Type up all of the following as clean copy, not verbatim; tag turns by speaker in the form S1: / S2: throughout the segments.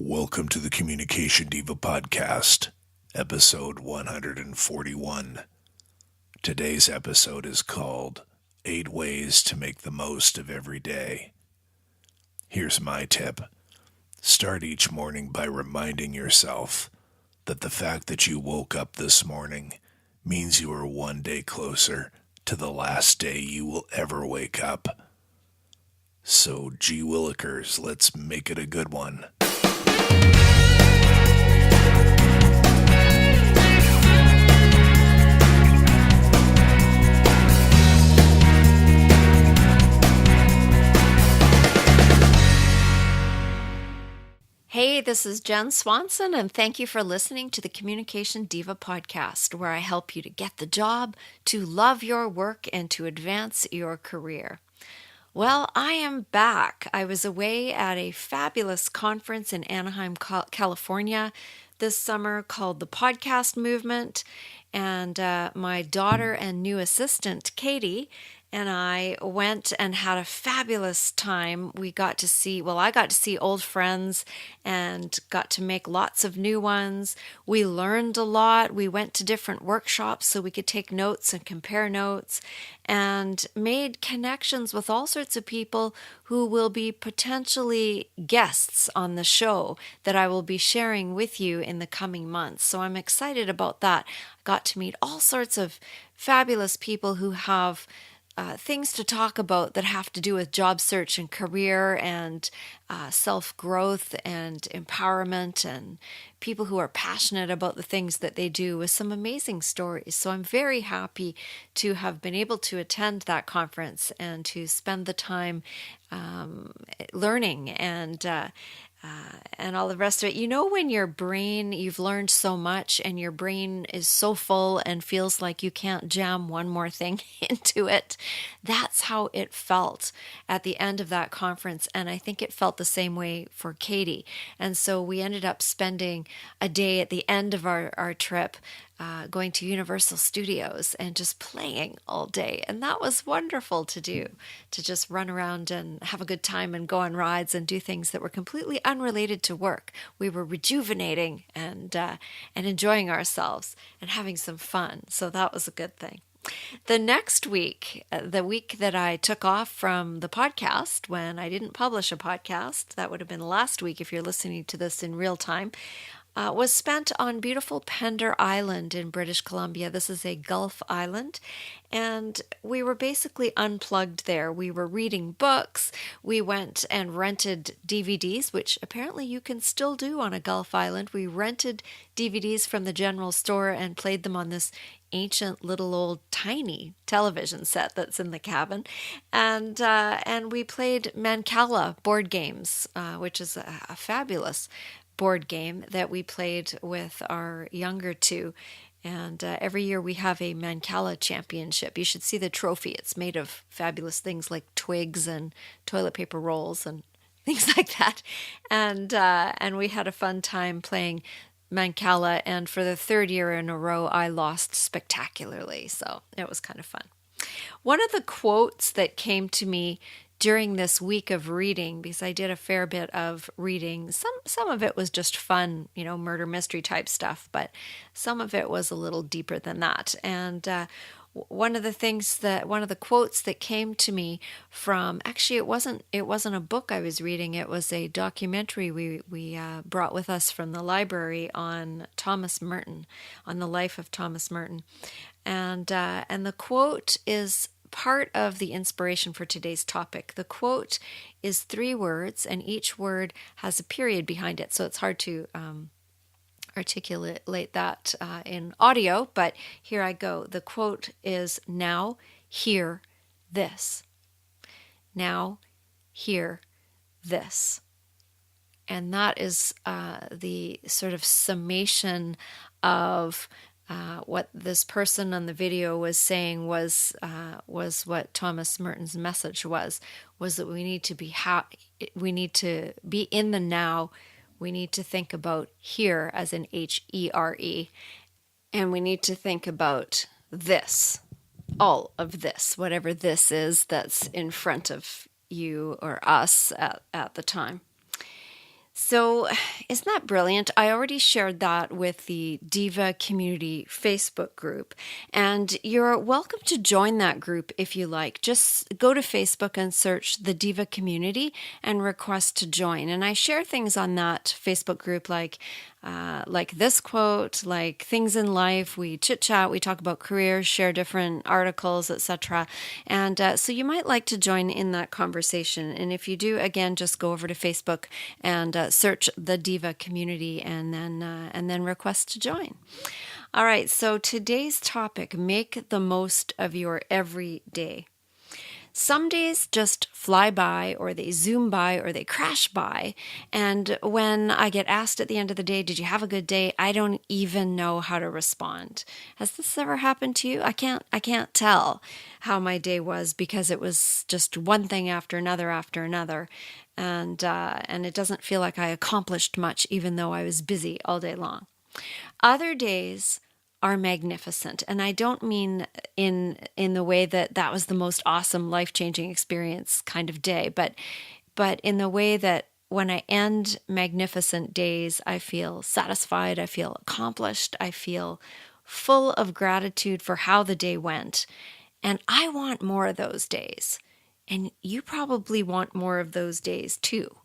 S1: Welcome to the Communication Diva Podcast, episode 141. Today's episode is called 8 Ways to Make the Most of Every Day. Here's my tip. Start each morning by reminding yourself that the fact that you woke up this morning means you are one day closer to the last day you will ever wake up. So, gee willikers, let's make it a good one.
S2: Hey, this is Jen Swanson, and thank you for listening to the Communication Diva Podcast, where I help you to get the job, to love your work, and to advance your career. Well, I am back. I was away at a fabulous conference in Anaheim, California this summer called the Podcast Movement, and my daughter and new assistant, Katie, and I went and had a fabulous time. I got to see old friends and got to make lots of new ones. We learned a lot. We went to different workshops so we could take notes and compare notes, and made connections with all sorts of people who will be potentially guests on the show that I will be sharing with you in the coming months. So I'm excited about that. I got to meet all sorts of fabulous people who have things to talk about that have to do with job search and career and self-growth and empowerment, and people who are passionate about the things that they do, with some amazing stories. So I'm very happy to have been able to attend that conference and to spend the time learning and all the rest of it. You know, when you've learned so much and your brain is so full and feels like you can't jam one more thing into it. That's how it felt at the end of that conference. And I think it felt the same way for Katie. And so we ended up spending a day at the end of our trip going to Universal Studios and just playing all day. And that was wonderful to do, to just run around and have a good time and go on rides and do things that were completely unrelated to work. We were rejuvenating and enjoying ourselves and having some fun. So that was a good thing. The next week, the week that I took off from the podcast, when I didn't publish a podcast, that would have been last week if you're listening to this in real time, was spent on beautiful Pender Island in British Columbia. This is a Gulf island, and we were basically unplugged there. We were reading books. We went and rented DVDs, which apparently you can still do on a Gulf island. We rented DVDs from the general store and played them on this ancient little old tiny television set that's in the cabin, and we played Mancala board games, which is a fabulous board game that we played with our younger two. And every year we have a Mancala championship. You should see the trophy. It's made of fabulous things like twigs and toilet paper rolls and things like that. And we had a fun time playing Mancala. And for the third year in a row, I lost spectacularly. So it was kind of fun. One of the quotes that came to me during this week of reading, because I did a fair bit of reading, some of it was just fun, murder mystery type stuff, but some of it was a little deeper than that. And one of the quotes that came to me from, actually it wasn't a book I was reading, it was a documentary we brought with us from the library on Thomas Merton, on the life of Thomas Merton. And the quote is part of the inspiration for today's topic. The quote is 3 words, and each word has a period behind it, so it's hard to articulate that in audio, but here I go. The quote is, "Now hear this. Now hear this." And that is the sort of summation of what this person on the video was saying was what Thomas Merton's message was that we need to we need to be in the now. We need to think about here as in HERE, and we need to think about this, all of this, whatever this is that's in front of you or us at the time. So, isn't that brilliant? I already shared that with the Diva Community Facebook group, and you're welcome to join that group if you like. Just go to Facebook and search the Diva Community and request to join. And I share things on that Facebook group like this quote, like things in life. We chit chat, we talk about careers, share different articles, etc. And so you might like to join in that conversation. And if you do, again, just go over to Facebook and search the Diva Community, and then request to join. All right. So today's topic: make the most of your everyday. Some days just fly by, or they zoom by, or they crash by. And when I get asked at the end of the day, did you have a good day? I don't even know how to respond. Has this ever happened to you? I can't tell how my day was, because it was just one thing after another. And it doesn't feel like I accomplished much, even though I was busy all day long. Other days are magnificent, and I don't mean in the way that that was the most awesome, life-changing experience kind of day, but in the way that when I end magnificent days, I feel satisfied, I feel accomplished, I feel full of gratitude for how the day went. And I want more of those days. And you probably want more of those days too.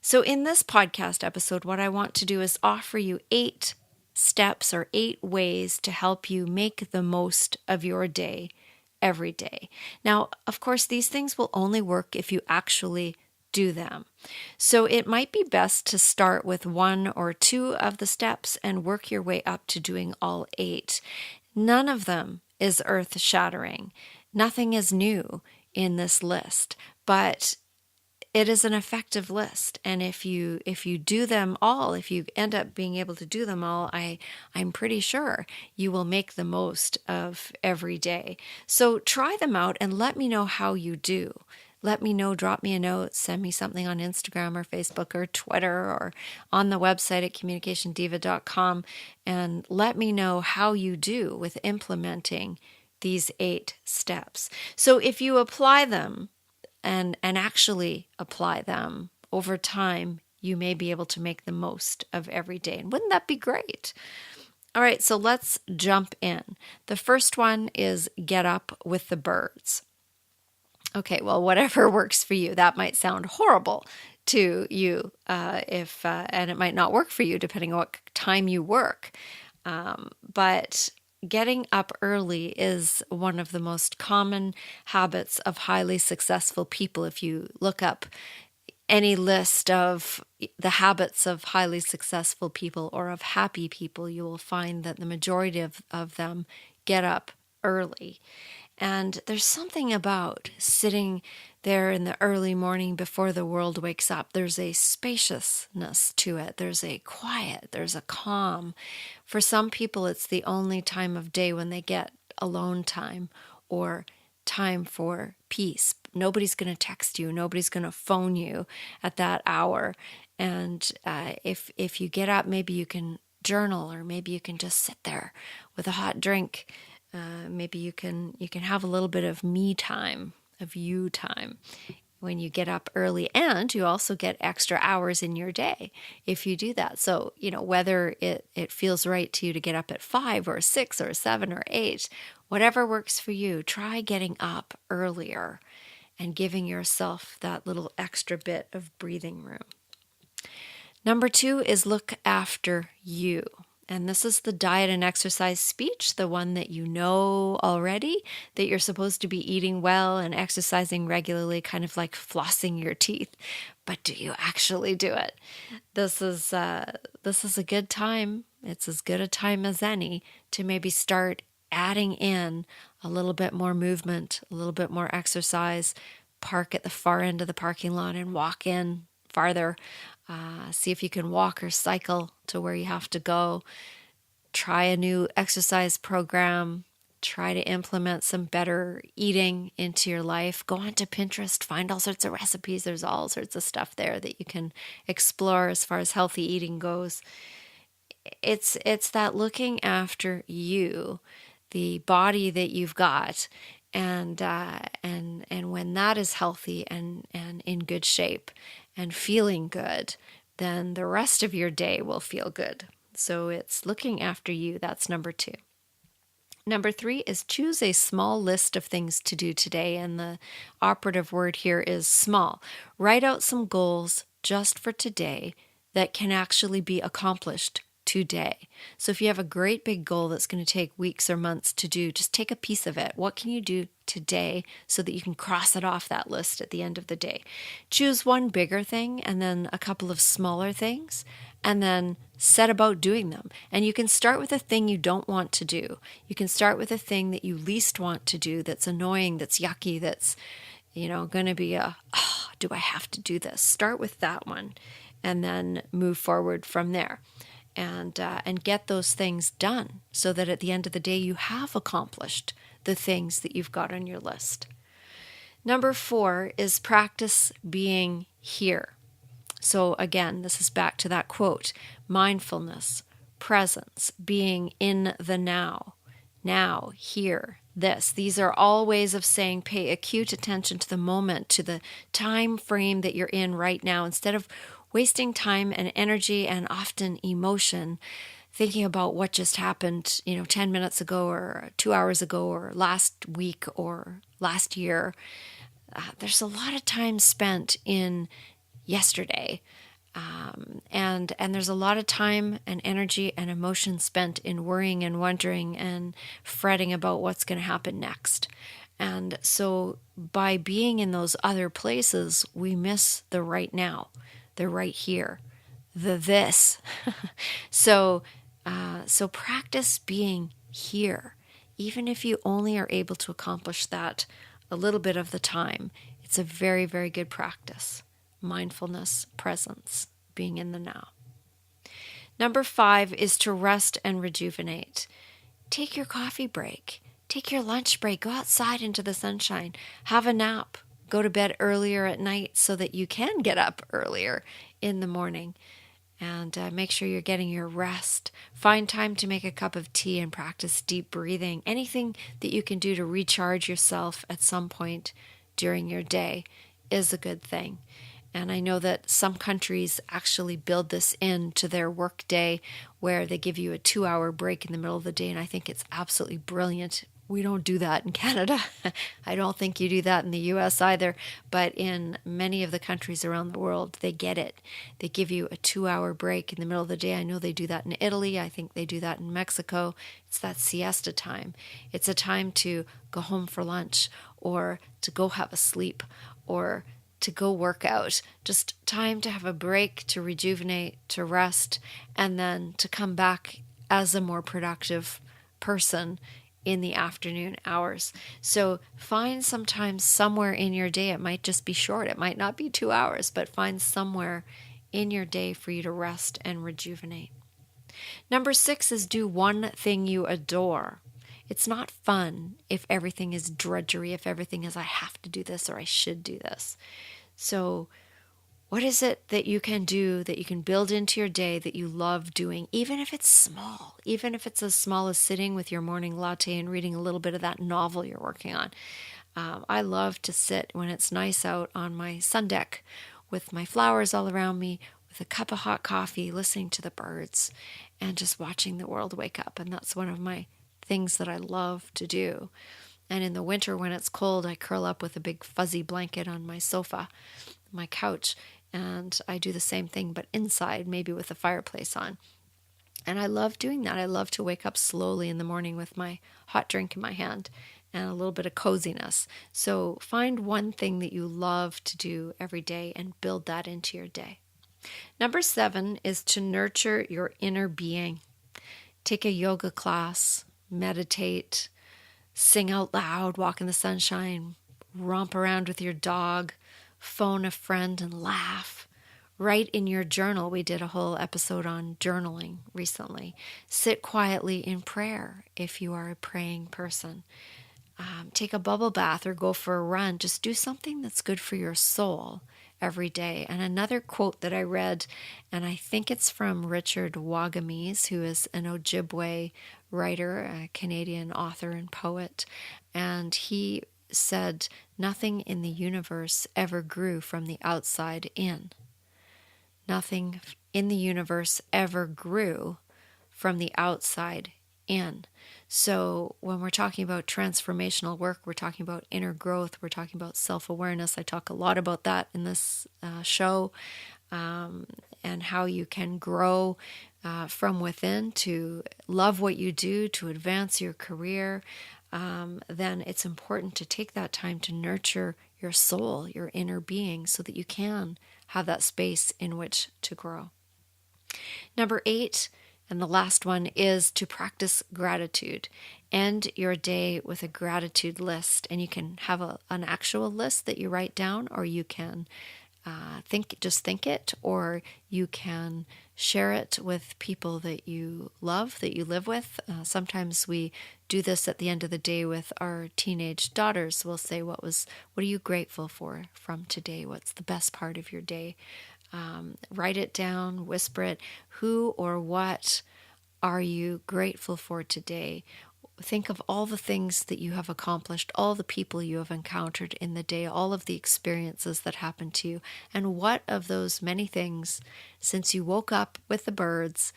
S2: So, in this podcast episode, what I want to do is offer you 8 steps or 8 ways to help you make the most of your day every day. Now, of course, these things will only work if you actually do them. So, it might be best to start with 1 or 2 of the steps and work your way up to doing all 8. None of them is earth-shattering. Nothing is new in this list, but it is an effective list. And if you do them all, if you end up being able to do them all, I'm pretty sure you will make the most of every day. So try them out and let me know how you do. Let me know, drop me a note, send me something on Instagram or Facebook or Twitter or on the website at communicationdiva.com, and let me know how you do with implementing these 8 steps. So if you apply them and actually apply them over time, you may be able to make the most of every day. And wouldn't that be great? All right, so let's jump in. The first one is get up with the birds. Okay, well, whatever works for you. That might sound horrible to you, and it might not work for you depending on what time you work. But getting up early is one of the most common habits of highly successful people. If you look up any list of the habits of highly successful people or of happy people, you will find that the majority of them get up early. And there's something about sitting there in the early morning before the world wakes up. There's a spaciousness to it. There's a quiet. There's a calm. For some people, it's the only time of day when they get alone time or time for peace. Nobody's going to text you. Nobody's going to phone you at that hour. And if you get up, maybe you can journal, or maybe you can just sit there with a hot drink. Maybe you can have a little bit of me time, of you time, when you get up early, and you also get extra hours in your day if you do that. So, whether it feels right to you to get up at 5 or 6 or 7 or 8, whatever works for you, try getting up earlier and giving yourself that little extra bit of breathing room. Number 2 is look after you. And this is the diet and exercise speech, the one that you know already, that you're supposed to be eating well and exercising regularly, kind of like flossing your teeth. But do you actually do it? This is a good time. It's as good a time as any to maybe start adding in a little bit more movement, a little bit more exercise. Park at the far end of the parking lot and walk in farther. See if you can walk or cycle to where you have to go. Try a new exercise program. Try to implement some better eating into your life. Go onto Pinterest, find all sorts of recipes. There's all sorts of stuff there that you can explore as far as healthy eating goes. It's that looking after you, the body that you've got, and when that is healthy and in good shape and feeling good, then the rest of your day will feel good. So it's looking after you. That's number 2. Number 3 is choose a small list of things to do today. And the operative word here is small. Write out some goals just for today that can actually be accomplished today. So if you have a great big goal that's going to take weeks or months to do, just take a piece of it. What can you do today so that you can cross it off that list at the end of the day? Choose one bigger thing and then a couple of smaller things, and then set about doing them. And you can start with a thing you don't want to do. You can start with a thing that you least want to do, that's annoying, that's yucky, that's going to be do I have to do this? Start with that one and then move forward from there. And get those things done so that at the end of the day you have accomplished the things that you've got on your list. Number 4 is practice being here. So again, this is back to that quote: mindfulness, presence, being in the now, here, this. These are all ways of saying pay acute attention to the moment, to the time frame that you're in right now, instead of wasting time and energy and often emotion thinking about what just happened, 10 minutes ago or 2 hours ago or last week or last year. There's a lot of time spent in yesterday. And there's a lot of time and energy and emotion spent in worrying and wondering and fretting about what's going to happen next. And so by being in those other places, we miss the right now, the right here, the this. So practice being here, even if you only are able to accomplish that a little bit of the time. It's a very, very good practice. Mindfulness, presence, being in the now. Number 5 is to rest and rejuvenate. Take your coffee break. Take your lunch break. Go outside into the sunshine. Have a nap. Go to bed earlier at night so that you can get up earlier in the morning. And make sure you're getting your rest. Find time to make a cup of tea and practice deep breathing. Anything that you can do to recharge yourself at some point during your day is a good thing. And I know that some countries actually build this into their work day where they give you a 2-hour break in the middle of the day. And I think it's absolutely brilliant. We don't do that in Canada. I don't think you do that in the US either. But in many of the countries around the world, they get it. They give you a 2-hour break in the middle of the day. I know they do that in Italy. I think they do that in Mexico. It's that siesta time. It's a time to go home for lunch or to go have a sleep or to go work out. Just time to have a break, to rejuvenate, to rest, and then to come back as a more productive person in the afternoon hours. So find some time somewhere in your day. It might just be short. It might not be 2 hours, but find somewhere in your day for you to rest and rejuvenate. Number 6 is do one thing you adore. It's not fun if everything is drudgery, if everything is I have to do this or I should do this. So what is it that you can do, that you can build into your day that you love doing, even if it's small, even if it's as small as sitting with your morning latte and reading a little bit of that novel you're working on. I love to sit when it's nice out on my sun deck with my flowers all around me, with a cup of hot coffee, listening to the birds and just watching the world wake up. And that's one of my things that I love to do. And in the winter when it's cold, I curl up with a big fuzzy blanket on my sofa, my couch, and I do the same thing, but inside, maybe with the fireplace on. And I love doing that. I love to wake up slowly in the morning with my hot drink in my hand and a little bit of coziness. So find one thing that you love to do every day and build that into your day. Number 7 is to nurture your inner being. Take a yoga class, meditate, sing out loud, walk in the sunshine, romp around with your dog, phone a friend and laugh. Write in your journal. We did a whole episode on journaling recently. Sit quietly in prayer if you are a praying person. Take a bubble bath or go for a run. Just do something that's good for your soul every day. And another quote that I read, and I think it's from Richard Wagamese, who is an Ojibwe writer, a Canadian author and poet. And he said, "Nothing in the universe ever grew from the outside in." Nothing in the universe ever grew from the outside in. So when we're talking about transformational work, we're talking about inner growth, we're talking about self-awareness. I talk a lot about that in this show, and how you can grow from within to love what you do, to advance your career. Then it's important to take that time to nurture your soul, your inner being, so that you can have that space in which to grow. Number 8, and the last one, is to practice gratitude. End your day with a gratitude list, and you can have an actual list that you write down, or you can think it, or you can share it with people that you love, that you live with. Sometimes we do this at the end of the day with our teenage daughters. We'll say, what are you grateful for from today? What's the best part of your day? Write it down, whisper it. Who or what are you grateful for today? Think of all the things that you have accomplished, all the people you have encountered in the day, all of the experiences that happened to you, and what of those many things, since you woke up with the birds,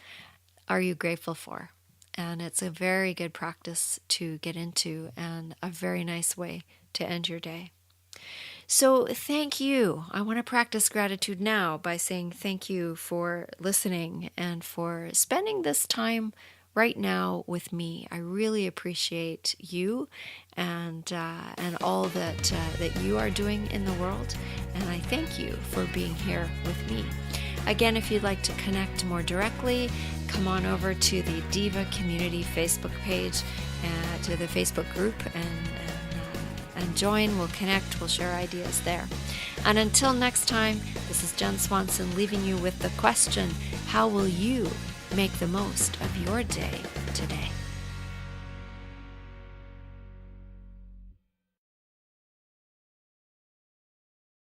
S2: are you grateful for? And it's a very good practice to get into, and a very nice way to end your day. So thank you. I want to practice gratitude now by saying thank you for listening and for spending this time right now with me. I really appreciate you and all that you are doing in the world, and I thank you for being here with me. Again, if you'd like to connect more directly, come on over to the Diva Community Facebook page, to the Facebook group, and join. We'll connect. We'll share ideas there. And until next time, this is Jen Swanson leaving you with the question: how will you make the most of your day today?